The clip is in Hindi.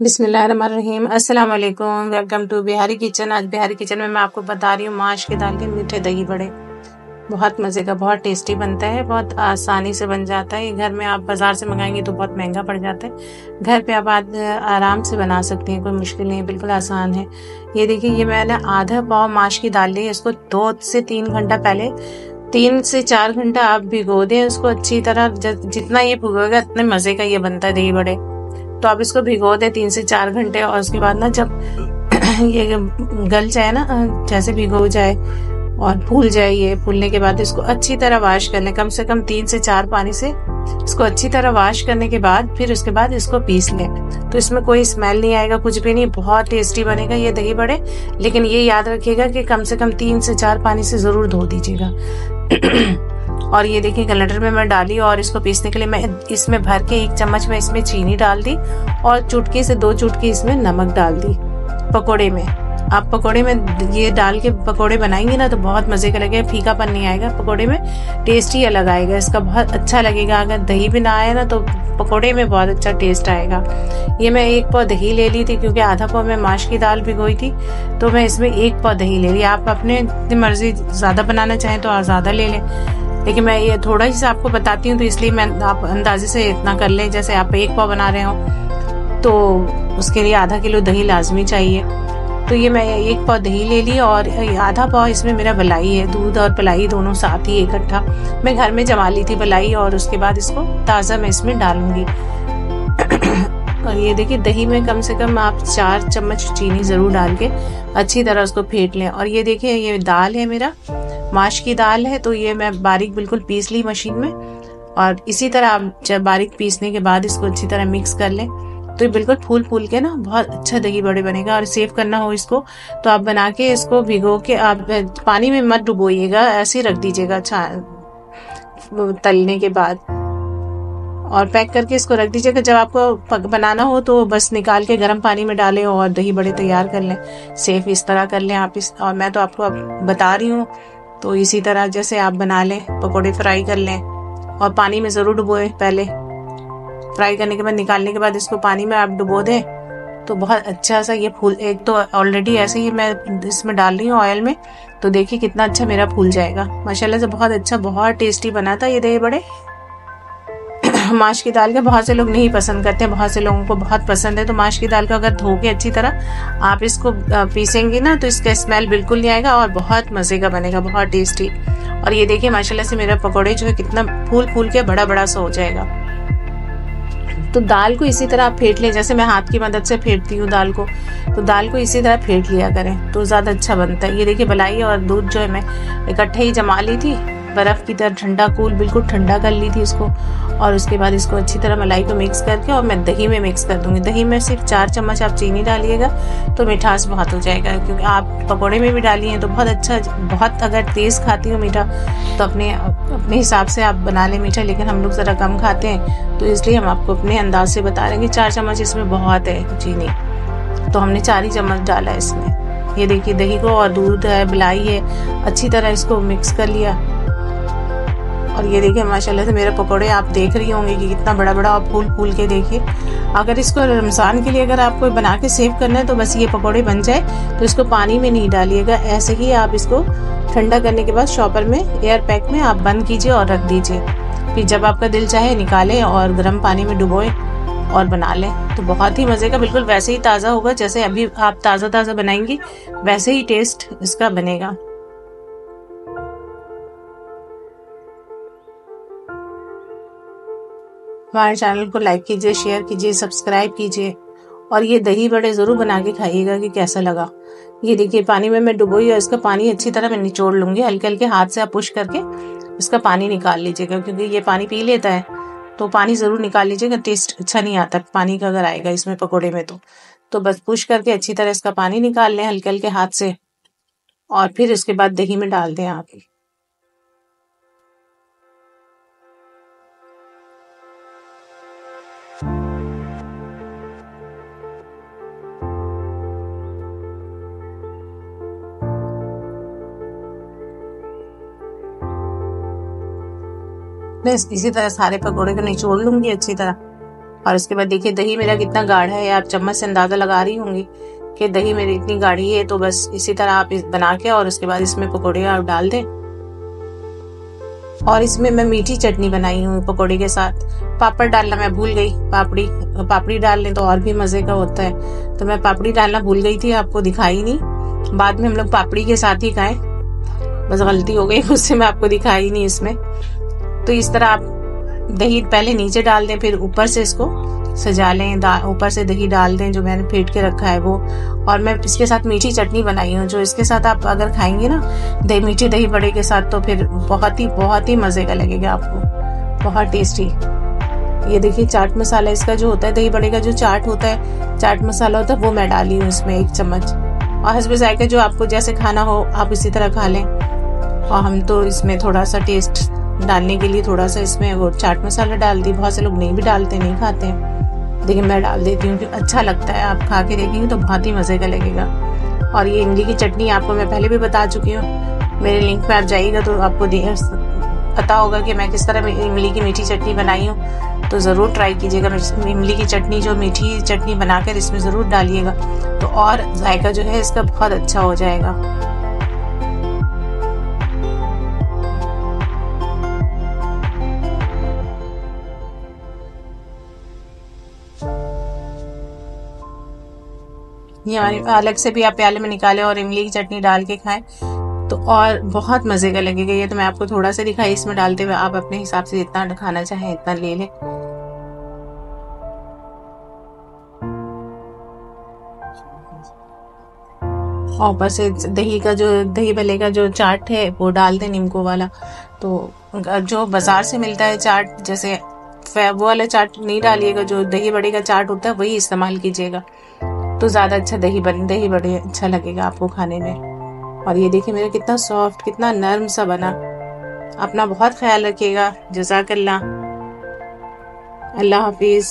बिस्मिल्लाहिर्रहमानिर्रहीम। अस्सलाम वालेकुम। Welcome to Bihari kitchen. आज बिहारी किचन में मैं आपको बता रही हूँ माश की दाल के मीठे दही बड़े। बहुत मज़े का, बहुत टेस्टी बनता है, बहुत आसानी से बन जाता है। ये घर में आप बाज़ार से मंगाएंगे तो बहुत महंगा पड़ जाता है। घर पे आप आराम से बना सकते हैं, कोई मुश्किल नहीं है, बिल्कुल आसान है। ये देखिए, ये मैंने आधा पाव माश की दाल ली है। इसको 2 से 3 घंटा पहले, 3 से 4 घंटा आप भिगो दें उसको अच्छी तरह। जितना ये भिगोएगा उतने मज़े का ये बनता है दही बड़े। तो आप इसको भिगो दें 3 से 4 घंटे, और उसके बाद ना जब ये गल जाए ना, जैसे भिगो जाए और फूल जाए, ये फूलने के बाद इसको अच्छी तरह वॉश कर लें। कम से कम 3 से 4 पानी से इसको अच्छी तरह वॉश करने के बाद फिर उसके बाद इसको पीस लें। तो इसमें कोई स्मेल नहीं आएगा, कुछ भी नहीं, बहुत टेस्टी बनेगा ये दही बड़े। लेकिन ये याद रखिएगा कि कम से कम 3 से 4 पानी से जरूर धो दीजिएगा। और ये देखिए ग्राइंडर में मैं डाली, और इसको पीसने के लिए मैं इसमें भर के 1 चम्मच में इसमें चीनी डाल दी, और चुटकी से 2 चुटकी इसमें नमक डाल दी। पकोड़े में आप पकोड़े में ये डाल के पकोड़े बनाएंगे ना तो बहुत मजे का लगेगा, फीकापन नहीं आएगा पकोड़े में, टेस्ट ही अलग आएगा इसका, बहुत अच्छा लगेगा। अगर दही भी ना आए ना तो पकोड़े में बहुत अच्छा टेस्ट आएगा। ये मैं 1 पाव दही ले ली थी, क्योंकि आधा पाव में माश की दाल भिगोई थी, तो मैं इसमें 1 पाव दही ले ली। आप अपने मर्जी ज्यादा बनाना चाहें तो ज्यादा ले लें, लेकिन मैं ये थोड़ा ही सा आपको बताती हूँ, तो इसलिए मैं आप अंदाजे से इतना कर लें। जैसे आप 1 पाव बना रहे हो तो उसके लिए आधा किलो दही लाजमी चाहिए। तो ये मैं 1 पाव दही ले ली, और आधा पाव इसमें मेरा मलाई है। दूध और मलाई दोनों साथ ही इकट्ठा मैं घर में जमा ली थी मलाई, और उसके बाद इसको ताज़ा मैं इसमें डालूंगी। और ये देखिए दही में कम से कम आप 4 चम्मच चीनी ज़रूर डाल के अच्छी तरह उसको फेंट लें। और ये देखिए ये दाल है, मेरा माश की दाल है, तो ये मैं बारीक बिल्कुल पीस ली मशीन में। और इसी तरह आप जब बारीक पीसने के बाद इसको अच्छी तरह मिक्स कर लें, तो ये बिल्कुल फूल फूल के ना बहुत अच्छा दही बड़े बनेगा। और सेव करना हो इसको तो आप बना के इसको भिगो के, आप पानी में मत डुबोइएगा, ऐसे ही रख दीजिएगा तलने के बाद, और पैक करके इसको रख दीजिएगा। जब आपको बनाना हो तो बस निकाल के गर्म पानी में डालें और दही बड़े तैयार कर लें। सेफ इस तरह कर लें आप और मैं तो आपको अब बता रही हूँ, तो इसी तरह जैसे आप बना लें, पकोड़े फ्राई कर लें, और पानी में ज़रूर डुबोएं। पहले फ्राई करने के बाद निकालने के बाद इसको पानी में आप डुबो दें, तो बहुत अच्छा सा ये फूल, एक तो ऑलरेडी ऐसे ही मैं इसमें डाल रही हूँ ऑयल में, तो देखिए कितना अच्छा मेरा फूल जाएगा माशाल्लाह से। बहुत अच्छा, बहुत टेस्टी बना था ये दही बड़े। माश की दाल के बहुत से लोग नहीं पसंद करते, बहुत से लोगों को बहुत पसंद है। तो माश की दाल को अगर धो के अच्छी तरह आप इसको पीसेंगे ना तो इसका स्मेल बिल्कुल नहीं आएगा, और बहुत मज़े का बनेगा, बहुत टेस्टी। और ये देखिए माशाल्लाह से मेरा पकौड़े जो है कितना फूल फूल के बड़ा बड़ा सा हो जाएगा। तो दाल को इसी तरह आप फेंट लें, जैसे मैं हाथ की मदद से फेंटती हूँ दाल को, तो दाल को इसी तरह फेंट लिया करें तो ज़्यादा अच्छा बनता है। ये देखिए मलाई और दूध जो है मैं इकट्ठे ही जमा ली थी, बर्फ़ की तरह ठंडा, कूल बिल्कुल ठंडा कर ली थी इसको। और उसके बाद इसको अच्छी तरह मलाई को मिक्स करके और मैं दही में मिक्स कर दूंगी। दही में सिर्फ 4 चम्मच आप चीनी डालिएगा तो मिठास बहुत हो जाएगा, क्योंकि आप पकोड़े में भी डाली हैं तो बहुत अच्छा, बहुत अगर तेज़ खाती हो मीठा तो अपने हिसाब से आप बना लें मीठा, लेकिन हम लोग ज़रा कम खाते हैं तो इसलिए हम आपको अपने अंदाज से बता रहे हैं कि 4 चम्मच इसमें बहुत है चीनी, तो हमने 4 ही चम्मच डाला है इसमें। ये देखिए दही को और दूध है, मलाई है, अच्छी तरह इसको मिक्स कर लिया। और ये देखिए माशाल्लाह से मेरे पकोड़े आप देख रही होंगे कि कितना बड़ा बड़ा और फूल फूल के। देखिए अगर इसको रमज़ान के लिए अगर आपको बना के सेव करना है तो बस ये पकोड़े बन जाए तो इसको पानी में नहीं डालिएगा, ऐसे ही आप इसको ठंडा करने के बाद शॉपर में एयर पैक में आप बंद कीजिए और रख दीजिए। फिर जब आपका दिल चाहे निकालें और गर्म पानी में डुबोएं और बना लें, तो बहुत ही मज़े का, बिल्कुल वैसे ही ताज़ा होगा जैसे अभी आप ताज़ा ताज़ा बनाएंगी, वैसे ही टेस्ट इसका बनेगा। हमारे चैनल को लाइक कीजिए, शेयर कीजिए, सब्सक्राइब कीजिए, और ये दही बड़े ज़रूर बना के खाइएगा कि कैसा लगा। ये देखिए पानी में मैं डुबोई और इसका पानी अच्छी तरह मैं निचोड़ लूँगी, हल्के हल्के हाथ से आप पुश करके इसका पानी निकाल लीजिएगा, क्योंकि ये पानी पी लेता है, तो पानी ज़रूर निकाल लीजिएगा, टेस्ट अच्छा नहीं आता पानी का अगर आएगा इसमें पकोड़े में। तो बस पुश करके अच्छी तरह इसका पानी निकाल लें हल्के हल्के हाथ से, और फिर इसके बाद दही में डाल दें आप। मैं इसी तरह सारे पकोड़े को निचोड़ लूंगी अच्छी तरह। और उसके बाद देखिए दही मेरा कितना गाढ़ा है, आप चम्मच से अंदाजा लगा रही होंगी कि दही मेरी इतनी गाढ़ी है। तो बस इसी तरह आप बना के और उसके बाद इसमें पकौड़े आप डाल दें। और इसमें मैं मीठी चटनी बनाई हूँ पकौड़े के साथ। पापड़ डालना मैं भूल गई, पापड़ी डाल लें तो और भी मजे का होता है, तो मैं पापड़ी डालना भूल गई थी, आपको दिखाई नहीं। बाद में हम लोग पापड़ी के साथ ही खाएं, बस गलती हो गई मुझसे, मैं आपको दिखाई नहीं इसमें। तो इस तरह आप दही पहले नीचे डाल दें, फिर ऊपर से इसको सजा लें, ऊपर से दही डाल दें जो मैंने फेंट के रखा है वो। और मैं इसके साथ मीठी चटनी बनाई हूँ, जो इसके साथ आप अगर खाएंगे ना मीठे दही बड़े के साथ, तो फिर बहुत ही मजे का लगेगा आपको, बहुत टेस्टी। ये देखिए चाट मसाला इसका जो होता है, दही बड़े का जो चाट होता है, चाट मसाला होता है, वो मैं डाली हूँ इसमें 1 चम्मच। और हस्बे जायका जो आपको जैसे खाना हो आप इसी तरह खा लें। और हम तो इसमें थोड़ा सा टेस्ट डालने के लिए थोड़ा सा इसमें वो चाट मसाला डाल दी। बहुत से लोग नहीं भी डालते, नहीं खाते हैं, लेकिन मैं डाल देती हूँ क्योंकि अच्छा लगता है। आप खा के देखेंगे तो बहुत ही मजे का लगेगा। और ये इमली की चटनी आपको मैं पहले भी बता चुकी हूँ, मेरे लिंक पे आप जाइएगा तो आपको पता होगा कि मैं किस तरह इमली की मीठी चटनी बनाई हूँ। तो ज़रूर ट्राई कीजिएगा, इमली की चटनी जो मीठी चटनी बनाकर इसमें ज़रूर डालिएगा, तो और जायका जो है इसका बहुत अच्छा हो जाएगा। ये हमारी अलग से भी आप प्याले में निकालें और इमली की चटनी डाल के खाएं तो और बहुत मजे का लगेगा। ये तो मैं आपको थोड़ा सा दिखाई इसमें डालते हुए, आप अपने हिसाब से जितना खाना चाहें इतना ले लें। और ऊपर से दही का जो दही भल्ले का जो चाट है वो डाल दें, नींबू वाला। तो जो बाजार से मिलता है चाट, जैसे वो वाला चाट नहीं डालिएगा, जो दही बड़े का चाट होता है वही इस्तेमाल कीजिएगा, तो ज्यादा अच्छा दही बड़े अच्छा लगेगा आपको खाने में। और ये देखिए मेरा कितना सॉफ्ट, कितना नरम सा बना। अपना बहुत ख्याल रखिएगा। जज़ाकल्लाह, अल्लाह हाफिज।